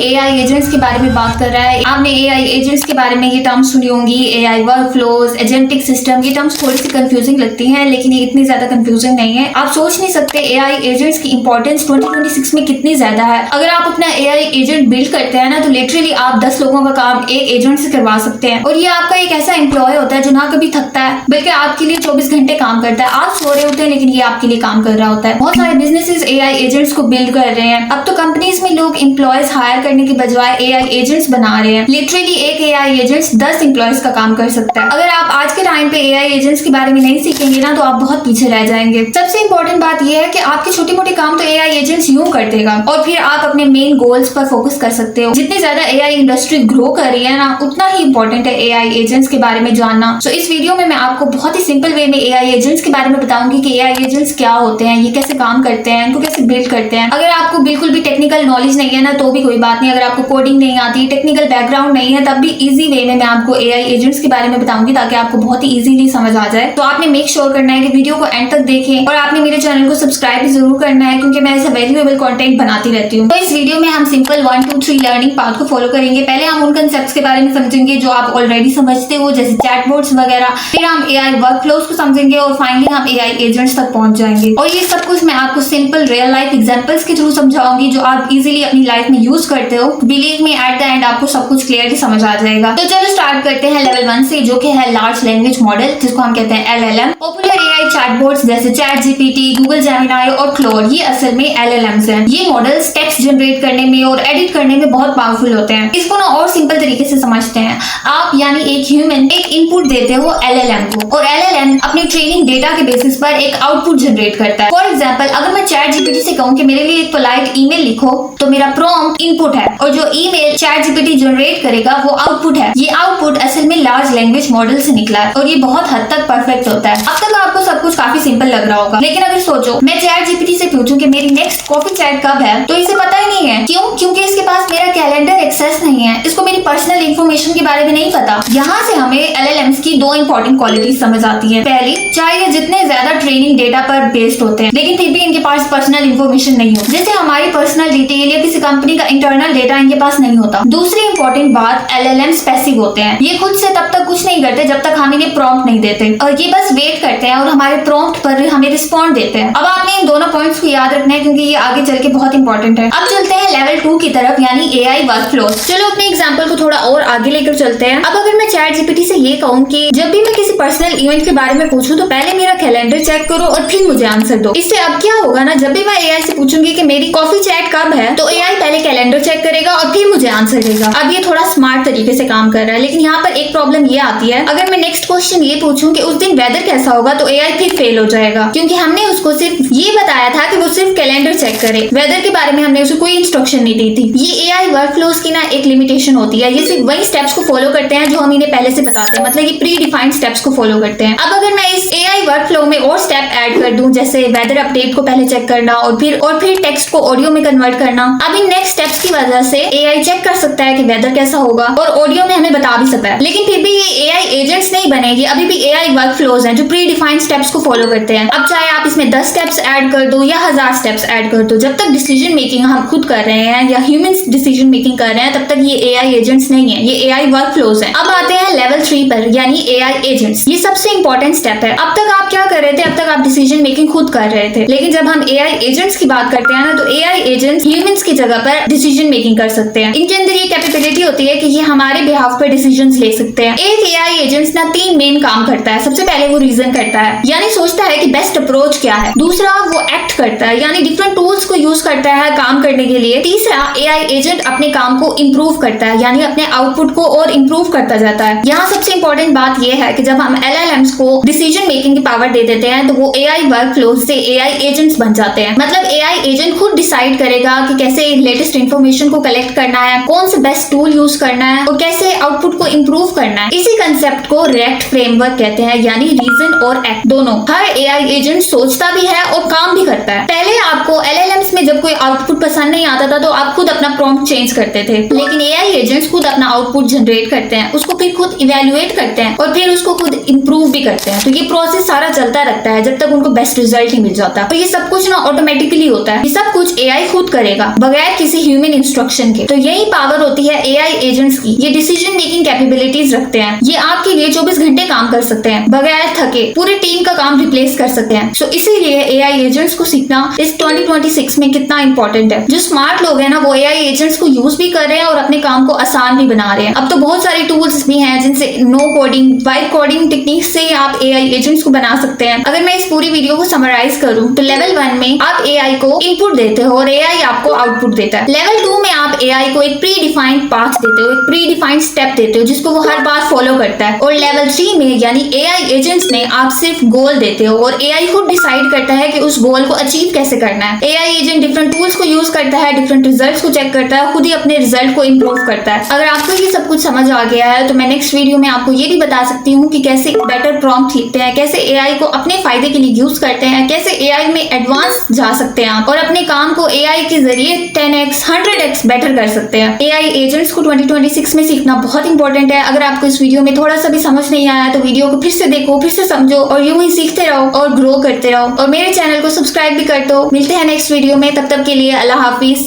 AI agents के बारे में बात कर रहा है। आपने एआई एजेंट्स के बारे में ये टर्म्स सुनी होंगी, एआई वर्कफ्लोज, एजेंटिक सिस्टम। ये टर्म्स थोड़ी सी कंफ्यूजिंग लगती हैं, लेकिन ये इतनी ज्यादा कंफ्यूजिंग नहीं है। आप सोच नहीं सकते एआई एजेंट्स की इंपॉर्टेंस 2026 में कितनी ज्यादा है। अगर आप अपना एआई एजेंट बिल्ड करते हैं ना, तो लिटरली आप 10 लोगों का काम एक एजेंट से करवा सकते हैं। और ये आपका एक ऐसा एम्प्लॉय होता है जो ना कभी थकता है, बल्कि आपके लिए 24 घंटे काम करता है। आप सो रहे होते हैं लेकिन ये आपके लिए काम कर रहा होता है। बहुत सारे बिजनेसेस एआई एजेंट्स को बिल्ड कर रहे हैं। अब तो कंपनीज में लोग एम्प्लॉयज हायर करने की बजाय एआई एजेंट्स बना रहे हैं। लिटरली एक एआई एजेंट्स 10 एम्प्लॉयज का काम कर सकता है। अगर आप आज के टाइम पे एआई एजेंट्स के बारे में नहीं सीखेंगे ना, तो आप बहुत पीछे रह जाएंगे। सबसे इंपॉर्टेंट बात यह है कि आपके छोटे मोटे काम तो एआई एजेंट्स यूं कर देगा, और फिर आप अपने मेन गोल्स पर फोकस कर सकते हो। जितनी ज्यादा एआई इंडस्ट्री ग्रो कर रही है ना, उतना ही इंपॉर्टेंट है एआई एजेंट्स के बारे में जानना। सो इस वीडियो में मैं आपको बहुत ही सिंपल वे में एआई एजेंट्स के बारे में बताऊंगी कि एआई एजेंट्स क्या होते हैं, ये कैसे काम करते हैं, इनको कैसे बिल्ड करते हैं। अगर आपको बिल्कुल भी टेक्निकल नॉलेज नहीं है ना, तो भी कोई बात नहीं। अगर आपको कोडिंग नहीं आती, टेक्निकल बैकग्राउंड नहीं है, तब भी इजी वे में मैं आपको एआई एजेंट्स के बारे में बताऊंगी, ताकि आपको बहुत ही इजीली समझ आ जाए। तो आपने मेक श्योर करना है कि वीडियो को एंड तक देखें, और आपने मेरे चैनल को सब्सक्राइब भी जरूर करना है, क्योंकि मैं ऐसा वैल्यूएबल कंटेंट बनाती रहती हूँ। तो इस वीडियो में हम सिंपल 1 2 3 लर्निंग पाथ को फॉलो करेंगे। पहले हम उन कंसेप्ट्स के बारे में समझेंगे जो आप ऑलरेडी समझते हो, जैसे चैटबॉट्स वगैरह। फिर हम एआई वर्कफ्लोज को समझेंगे, और फाइनली हम एआई एजेंट्स तक पहुंच जाएंगे। और ये सब कुछ मैं आपको सिंपल रियल लाइफ एग्जांपल्स के थ्रू समझाऊंगी, जो आप इजीली अपनी लाइफ में यूज करते हो। Believe me, at the end आपको सब कुछ क्लियरली समझ आ जाएगा। तो चलो स्टार्ट करते हैं लेवल 1 से, जो कि है लार्ज लैंग्वेज मॉडल, जिसको हम कहते हैं LLM। पॉपुलर एआई चैटबॉट्स जैसे चैट जीपीटी, गूगल जेमिनी और क्लोड, ये असल में LLMs हैं। ये मॉडल्स टेक्स्ट जनरेट करने में और एडिट करने में बहुत पावरफुल होते हैं। इसको ना और सिंपल तरीके से समझते हैं। आप यानी एक ह्यूमन एक इनपुट देते हो LLM को, और LLM अपने ट्रेनिंग डेटा के बेसिस पर एक आउटपुट जनरेट करता है। फॉर एग्जांपल, अगर मैं चैट जीपीटी से कहूं कि मेरे लिए एक पोलाइट ईमेल लिखो, तो मेरा प्रॉम्प्ट इनपुट है, और जो ईमेल चैट जीपीटी जनरेट करेगा वो आउटपुट है। ये आउटपुट असल में लार्ज लैंग्वेज मॉडल से निकला है, और ये बहुत हद तक परफेक्ट होता है। अब तक आपको सब कुछ काफी सिंपल लग रहा होगा, लेकिन अगर सोचो मैं चैट जीपीटी से पूछूं कि मेरी नेक्स्ट कॉफी चैट कब है, तो इसे पता ही नहीं है। क्यों? क्योंकि इसके पास मेरा कैलेंडर एक्सेस नहीं है, इसको मेरी पर्सनल इंफॉर्मेशन के बारे में नहीं पता। यहाँ से हमें LLMs की 2 इंपॉर्टेंट क्वालिटीज समझ आती है। पहली, चाहे ये जितने ज्यादा ट्रेनिंग डेटा पर बेस्ड होते हैं, लेकिन फिर भी इनके पास पर्सनल इंफॉर्मेशन नहीं होती। जैसे हमारी पर्सनल डिटेल या किसी कंपनी का इंटरनल डेटा इनके पास नहीं होता। दूसरी इंपॉर्टेंट बात, LLMs पैसिव होते हैं। ये खुद से तब तक कुछ नहीं करते जब तक हम इन्हें प्रॉम्प्ट नहीं देते, और ये बस वेट करते हैं और हमारे प्रॉम्प्ट पर हमें रिस्पॉन्ड देते हैं। अब आपने इन दोनों पॉइंट्स को याद रखना है, क्योंकि ये आगे चल के बहुत इंपॉर्टेंट है। अब चलते हैं लेवल 2 की तरफ, यानी एआई वर्कफ्लोज। चलो अपने एग्जांपल को थोड़ा और आगे लेकर चलते हैं। अब अगर मैं चैट जीपीटी से ये कहूं कि जब भी मैं किसी पर्सनल इवेंट के बारे में पूछूं, तो पहले मेरा कैलेंडर चेक करो और फिर मुझे आंसर दो। इससे अब क्या होगा ना, जब भी मैं एआई से पूछूंगी कि मेरी कॉफी चैट कब है, तो एआई पहले कैलेंडर चेक करेगा और फिर मुझे आंसर देगा। अब ये थोड़ा स्मार्ट तरीके से काम कर रहा है, लेकिन यहाँ पर एक प्रॉब्लम ये आती है। अगर मैं नेक्स्ट क्वेश्चन ये पूछूं कि उस दिन वेदर कैसा होगा, तो एआई फिर फेल हो जाएगा, क्योंकि हमने उसको सिर्फ ये बताया था कि वो सिर्फ कैलेंडर चेक करे। वेदर के बारे में हमने उसे कोई इंस्ट्रक्शन नहीं दी थी। ये एआई वर्कफ्लोज की ना एक लिमिटेशन होती है। ये सिर्फ वही स्टेप्स को फॉलो करते हैं जो हम इन्हें पहले से बताते हैं, मतलब ये प्री डिफाइंड स्टेप्स को फॉलो करते हैं। अब अगर मैं इस एआई वर्कफ्लो में और स्टेप ऐड कर दूं, जैसे वेदर अपडेट को पहले चेक करना और फिर टेक्स्ट को ऑडियो में कन्वर्ट करना। अब इन नेक्स्ट स्टेप्स की वजह से एआई चेक कर सकता है कि वेदर कैसा होगा, और ऑडियो में हमें बता भी सकता है। लेकिन फिर भी ये एआई एजेंट्स नहीं बनेगी, अभी भी एआई वर्कफ्लोज हैं जो प्री डिफाइंड स्टेप्स को फॉलो करते हैं। अब चाहे आप इसमें 10 स्टेप्स ऐड कर दो या 1000 स्टेप्स ऐड कर दो, जब तक डिसीजन मेकिंग हम खुद कर रहे हैं या ह्यूमंस डिसीजन मेकिंग कर रहे हैं, तब तक ये एआई एजेंट्स नहीं है, ये एआई वर्कफ्लोज हैं। अब आते हैं लेवल 3 पर, यानी एआई एजेंट्स। ये सबसे इंपॉर्टेंट स्टेप है। अब तक आप क्या कर रहे थे? अब तक आप डिसीजन मेकिंग खुद कर रहे थे, लेकिन जब हम एआई एजेंट्स की बात करते हैं ना, तो एआई एजेंट्स ह्यूमंस की जगह पर डिसीजन मेकिंग कर सकते हैं। इनके अंदर ये कैपेबिलिटी होती है कि ये हमारे बिहाफ पर डिसीजंस ले सकते हैं। एक एआई एजेंट्स ना 3 मेन काम करता है। सबसे पहले वो रीजन करता है, यानी सोचता है कि बेस्ट अप्रोच क्या है। दूसरा, वो एक्ट करता है, यानी डिफरेंट टूल्स को यूज करता है काम करने के लिए। तीसरा, एआई एजेंट अपने काम को इंप्रूव करता है, यानी अपने आउटपुट को और इंप्रूव करता जाता है। यहाँ सबसे इंपॉर्टेंट बात यह है कि जब हम LLMs को डिसीजन मेकिंग की पावर दे देते हैं, तो वो एआई वर्कफ्लोज से एआई एजेंट्स बन जाते हैं। मतलब एआई एजेंट खुद डिसाइड करेगा कि कैसे लेटेस्ट इंफॉर्मेशन को कलेक्ट करना है, कौन सा बेस्ट टूल यूज करना है, और कैसे आउटपुट को इंप्रूव करना है। इसी कंसेप्ट को रिएक्ट फ्रेमवर्क कहते हैं, यानी रीजन और एक्ट दोनों। हर एआई एजेंट सोचता भी है और काम भी करता है। पहले आपको LLMs में जब कोई आउटपुट पसंद नहीं आता था, तो आप खुद अपना प्रॉम्प्ट चेंज करते थे, लेकिन एआई एजेंट्स खुद अपना आउटपुट आउटपुट जनरेट करते हैं, उसको फिर खुद इवेल्युएट करते हैं और फिर उसको खुद इंप्रूव भी करते हैं। तो ये प्रोसेस सारा चलता रहता है जब तक उनको बेस्ट रिजल्ट नहीं मिल जाता। तो ये सब कुछ ना ऑटोमेटिकली होता है, ये सब कुछ एआई खुद करेगा बगैर किसी ह्यूमन इंस्ट्रक्शन के। तो यही पावर होती है एआई एजेंट्स की। ये डिसीजन मेकिंग कैपेबिलिटीज रखते हैं, ये आपके लिए 24 घंटे काम कर सकते हैं बगैर थके, पूरे टीम का काम रिप्लेस कर सकते हैं। सो इसीलिए एआई एजेंट्स को सीखना इस 2026 में कितना इंपॉर्टेंट है। जो स्मार्ट लोग हैं ना वो एआई एजेंट्स को यूज भी कर रहे हैं और अपने काम को आसान भी बना रहे हैं। अब तो बहुत सारे टूल्स भी हैं जिनसे no coding, vibe coding technique से आप एआई एजेंट्स को बना सकते हैं। अगर मैं इस पूरी वीडियो को समराइज करूं तो लेवल 1 में आप एआई को इनपुट देते हो और एआई आपको आउटपुट देता है। लेवल 2 में आप एआई को एक प्री डिफाइंड पाथ देते हो, एक प्री डिफाइंड स्टेप देते हो जिसको वो हर बार फॉलो करता है। और लेवल 3 में यानी एआई एजेंट्स में आप सिर्फ गोल देते हो और एआई खुद डिसाइड करता है कि उस गोल को अचीव कैसे करना है। एआई एजेंट डिफरेंट टूल्स को यूज करता है, डिफरेंट रिजल्ट्स को चेक करता है, खुद ही अपने रिजल्ट को इंप्रूव करता है। अगर आपको ये सब कुछ समझ आ गया है तो मैं नेक्स्ट वीडियो में आपको ये भी बता सकती हूँ कि कैसे बेटर प्रॉम्प्ट लिखते हैं, कैसे एआई को अपने फायदे के लिए यूज करते हैं, कैसे एआई में एडवांस जा सकते हैं आप और अपने काम को एआई के जरिए 10x 100x बेटर कर सकते हैं। एआई एजेंट्स को 2026 में सीखना बहुत इंपॉर्टेंट है। अगर आपको इस वीडियो में थोड़ा सा भी समझ नहीं आया तो वीडियो को फिर से देखो, फिर से समझो और यूं ही सीखते रहो और ग्रो करते रहो और मेरे चैनल को सब्सक्राइब भी कर दो। मिलते हैं नेक्स्ट वीडियो में, तब तक के लिए अल्लाह हाफिज।